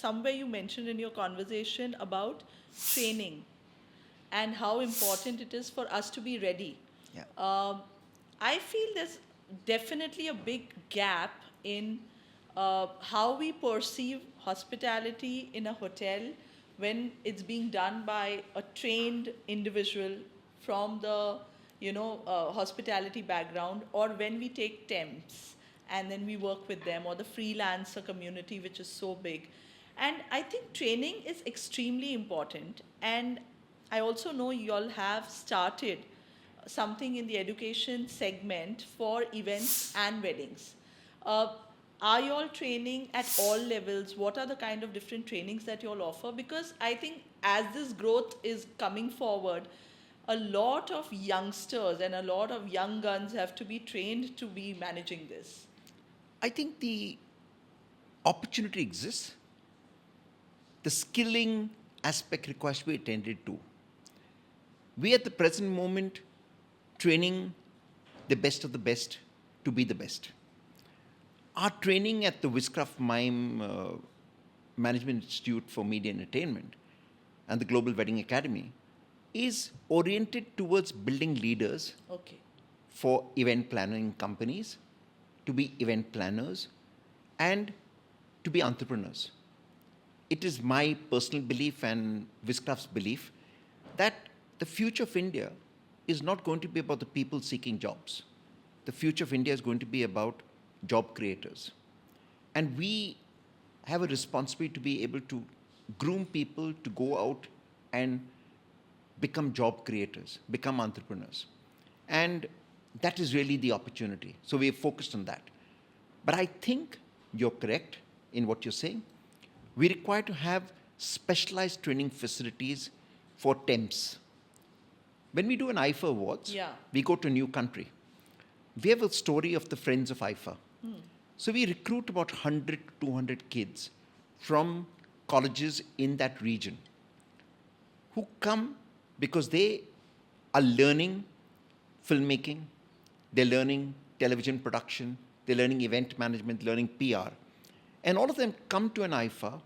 somewhere you mentioned in your conversation about training and how important it is for us to be ready. Yeah. I feel there's definitely a big gap in how we perceive hospitality in a hotel when it's being done by a trained individual from the hospitality background, or when we take temps and then we work with them, or the freelancer community, which is so big. And I think training is extremely important. And I also know you all have started something in the education segment for events and weddings. Uh, are you all training at all levels? What are the kind of different trainings that you all offer? Because I think as this growth is coming forward, a lot of youngsters and a lot of young guns have to be trained to be managing this. I think the opportunity exists. The skilling aspect requires to be attended to. We at the present moment training the best of the best to be the best. Our training at the Whiscraft Mime Management Institute for Media Entertainment and the Global Wedding Academy is oriented towards building leaders Okay. for event planning companies, to be event planners, and to be entrepreneurs. It is my personal belief and Whiscraft's belief that the future of India is not going to be about the people seeking jobs. The future of India is going to be about job creators. And we have a responsibility to be able to groom people to go out and become job creators, become entrepreneurs. And that is really the opportunity. So we are focused on that. But I think you're correct in what you're saying. We require to have specialized training facilities for temps. When we do an IFA Awards, we go to a new country. We have a story of the Friends of IFA. So we recruit about 100 to 200 kids from colleges in that region who come because they are learning filmmaking, they're learning television production, they're learning event management, learning PR. And all of them come to an IFA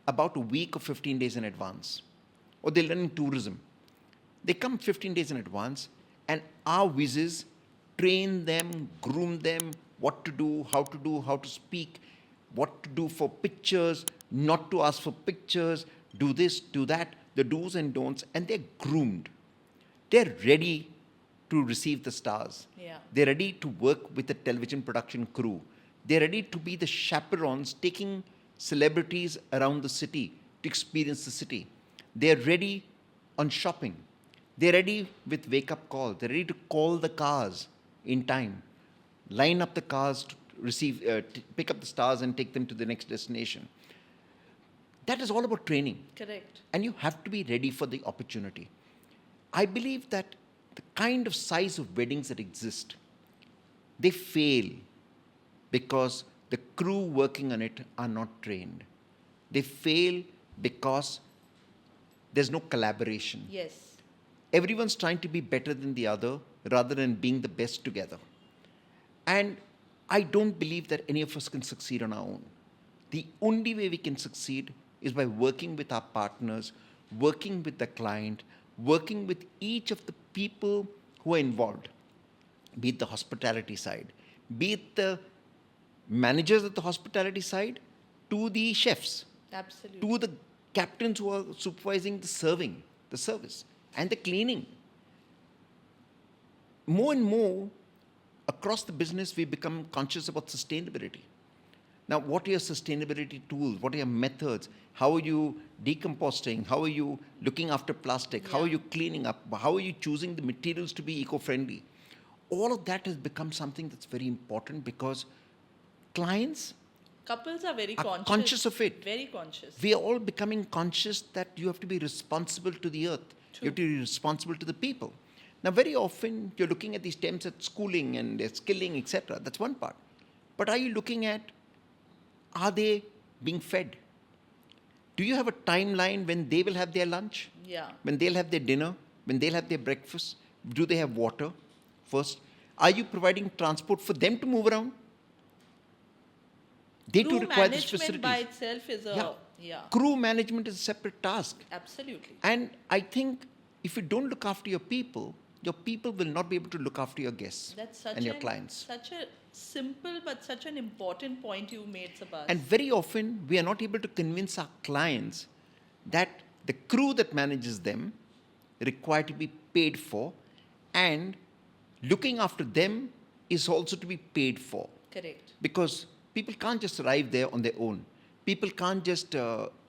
about a week or 15 days in advance. Or they're learning tourism. They come 15 days in advance, and our whizzes train them, groom them, what to do, how to speak, what to do for pictures, not to ask for pictures, do this, do that, the do's and don'ts, and they're groomed. They're ready to receive the stars. Yeah. They're ready to work with the television production crew. They're ready to be the chaperones taking celebrities around the city to experience the city. They're ready on shopping. They're ready with wake-up calls. They're ready to call the cars in time, line up the cars to receive, pick up the stars and take them to the next destination. That is all about training. Correct. And you have to be ready for the opportunity. I believe that the kind of size of weddings that exist, they fail because the crew working on it are not trained. They fail because there's no collaboration. Yes. Everyone's trying to be better than the other rather than being the best together. And I don't believe that any of us can succeed on our own. The only way we can succeed is by working with our partners, working with the client, working with each of the people who are involved, be it the hospitality side, be it the managers at the hospitality side, to the chefs, Absolutely. to the captains who are supervising the serving, the service, and the cleaning. More and more, across the business, we become conscious about sustainability. Now, what are your sustainability tools? What are your methods? How are you decomposting? How are you looking after plastic? How are you cleaning up? How are you choosing the materials to be eco-friendly? All of that has become something that's very important because clients Couples are very are conscious of it. Very conscious. We are all becoming conscious that you have to be responsible to the earth. True. You have to be responsible to the people. Now, very often, you're looking at these temps at schooling and their skilling, etc. That's one part. But are you looking at, are they being fed? Do you have a timeline when they will have their lunch? Yeah. When they'll have their dinner? When they'll have their breakfast? Do they have water first? Are you providing transport for them to move around? They too Crew require these management facilities. by itself is a Yeah. Crew management is a separate task. Absolutely. And I think if you don't look after your people will not be able to look after your guests That's and your clients. such a simple but such an important point you made, Sabbas. And very often, we are not able to convince our clients that the crew that manages them require to be paid for, and looking after them is also to be paid for. Correct. Because people can't just arrive there on their own. People can't just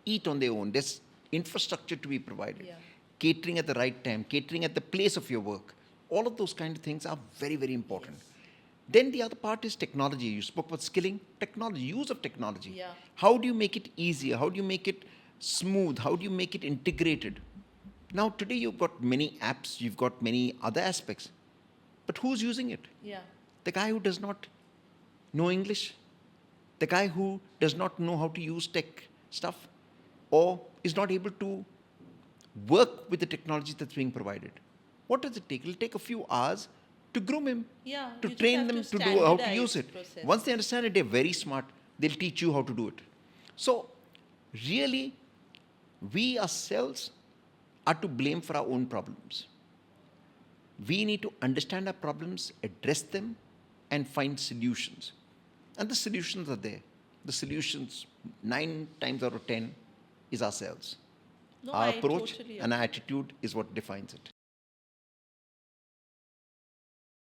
eat on their own. There's infrastructure to be provided. Yeah. Catering at the right time, catering at the place of your work. All of those kind of things are very, very important. Yes. Then the other part is technology. You spoke about skilling, technology, use of technology. Yeah. How do you make it easier? How do you make it smooth? How do you make it integrated? Now, today you've got many apps, you've got many other aspects. But who's using it? Yeah. The guy who does not know English, the guy who does not know how to use tech stuff, or is not able to work with the technology that's being provided. What does it take? It'll take a few hours to groom him, Yeah. to You just train have them to to do how to standardize use it. process. Once they understand it, they're very smart. They'll teach you how to do it. So, really, we ourselves are to blame for our own problems. We need to understand our problems, address them, and find solutions. And the solutions are there. The solutions, 9 times out of 10, is ourselves. No, Our I approach totally and our agree. attitude is what defines it.